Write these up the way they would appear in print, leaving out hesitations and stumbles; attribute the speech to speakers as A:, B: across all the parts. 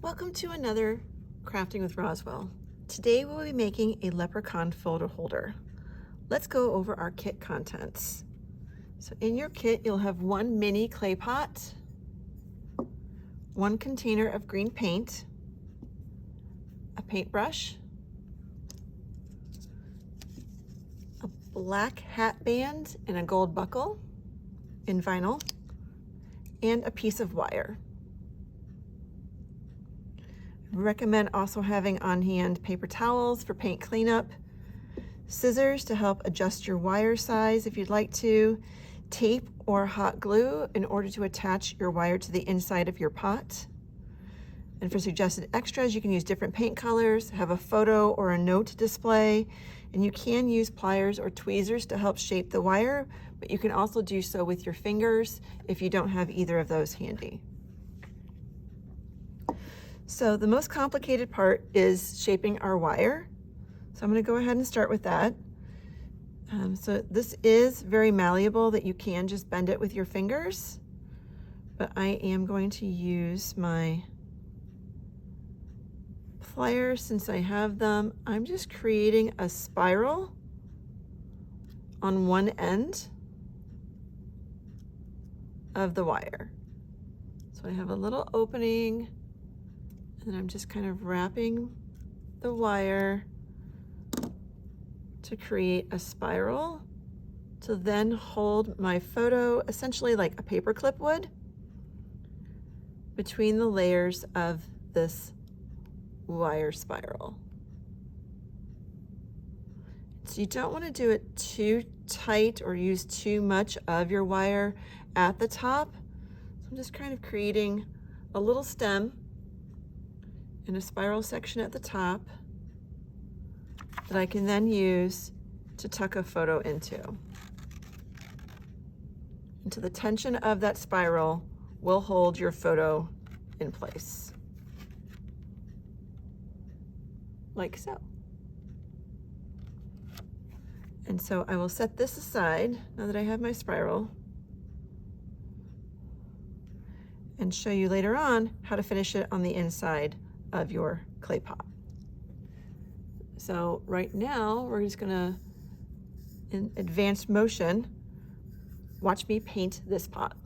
A: Welcome to another Crafting with Roswell. Today we'll be making a Leprechaun photo holder. Let's go over our kit contents. So in your kit you'll have one mini clay pot, one container of green paint, a paintbrush, a black hat band and a gold buckle in vinyl, and a piece of wire. Recommend also having on hand paper towels for paint cleanup, scissors to help adjust your wire size if you'd like to, tape or hot glue in order to attach your wire to the inside of your pot. And for suggested extras, you can use different paint colors, have a photo or a note display, and you can use pliers or tweezers to help shape the wire, but you can also do so with your fingers if you don't have either of those handy. So the most complicated part is shaping our wire. So I'm going to go ahead and start with that. So this is very malleable that you can just bend it with your fingers, but I am going to use my pliers since I have them. I'm just creating a spiral on one end of the wire. So I have a little opening, and I'm just kind of wrapping the wire to create a spiral to then hold my photo, essentially like a paper clip would, between the layers of this wire spiral. So you don't want to do it too tight or use too much of your wire at the top. So I'm just kind of creating a little stem in a spiral section at the top that I can then use to tuck a photo into. And the tension of that spiral will hold your photo in place, like so. And so I will set this aside now that I have my spiral and show you later on how to finish it on the inside of your clay pot. So right now we're just gonna, in advanced motion, watch me paint this pot.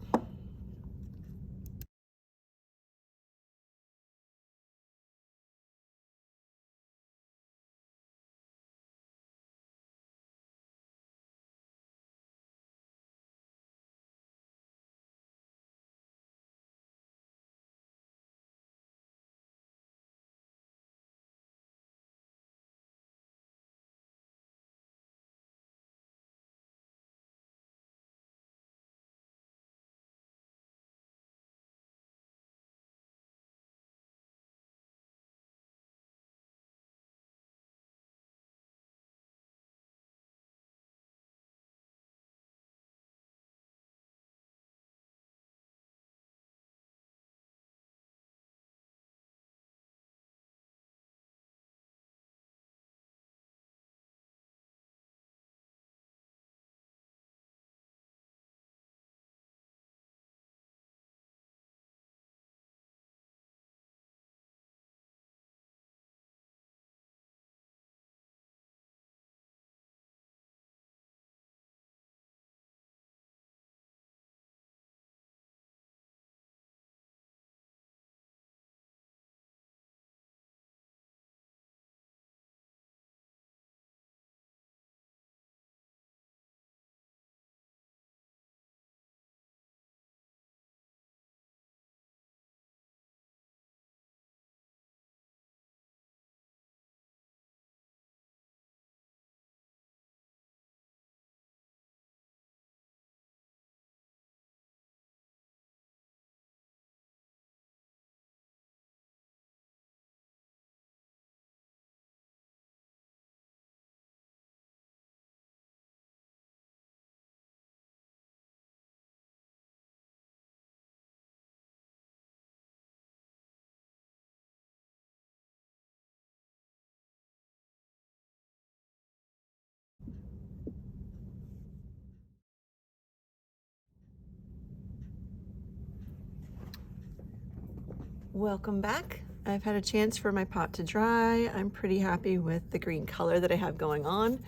A: Welcome back. I've had a chance for my pot to dry. I'm pretty happy with the green color that I have going on.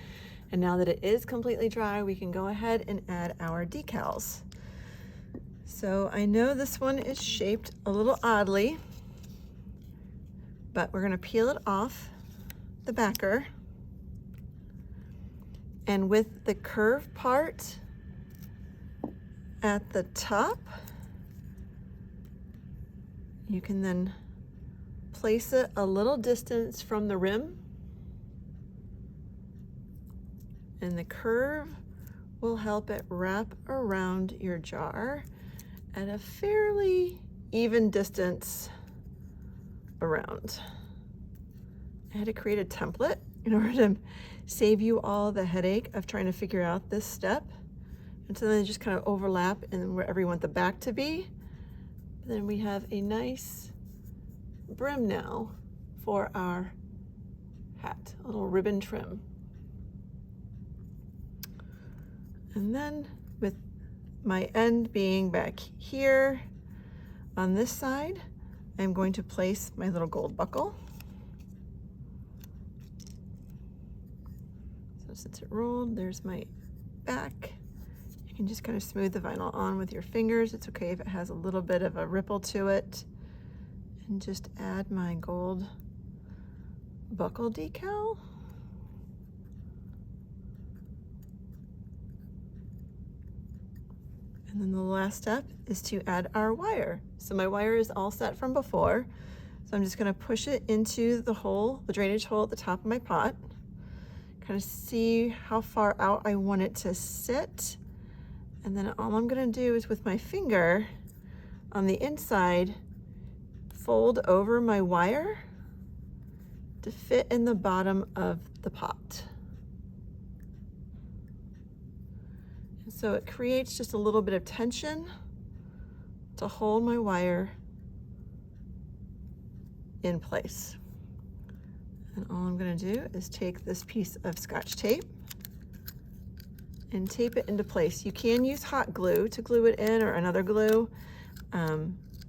A: And now that it is completely dry, we can go ahead and add our decals. So I know this one is shaped a little oddly, but we're gonna peel it off the backer. And with the curved part at the top, you can then place it a little distance from the rim, and the curve will help it wrap around your jar at a fairly even distance around. I had to create a template in order to save you all the headache of trying to figure out this step. And so then they just kind of overlap in wherever you want the back to be. Then we have a nice brim now for our hat, a little ribbon trim. And then with my end being back here on this side, I'm going to place my little gold buckle. So since it rolled, there's my back. You can just kind of smooth the vinyl on with your fingers. It's okay if it has a little bit of a ripple to it. And just add my gold buckle decal. And then the last step is to add our wire. So my wire is all set from before. So I'm just gonna push it into the hole, the drainage hole at the top of my pot. Kind of see how far out I want it to sit. And then all I'm gonna do is with my finger on the inside, fold over my wire to fit in the bottom of the pot. And so it creates just a little bit of tension to hold my wire in place. And all I'm gonna do is take this piece of Scotch tape and tape it into place. You can use hot glue to glue it in, or another glue.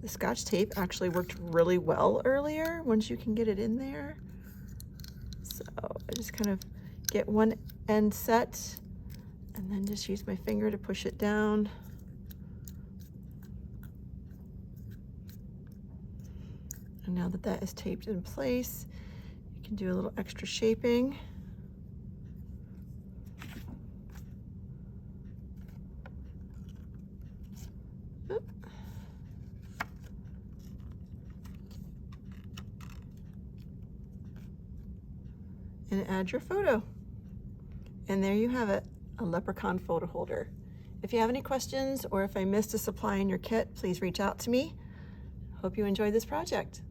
A: The Scotch tape actually worked really well earlier once you can get it in there. So I just kind of get one end set and then just use my finger to push it down. And now that that is taped in place, you can do a little extra shaping. And add your photo. And there you have it, a Leprechaun photo holder. If you have any questions or if I missed a supply in your kit, please reach out to me. Hope you enjoyed this project.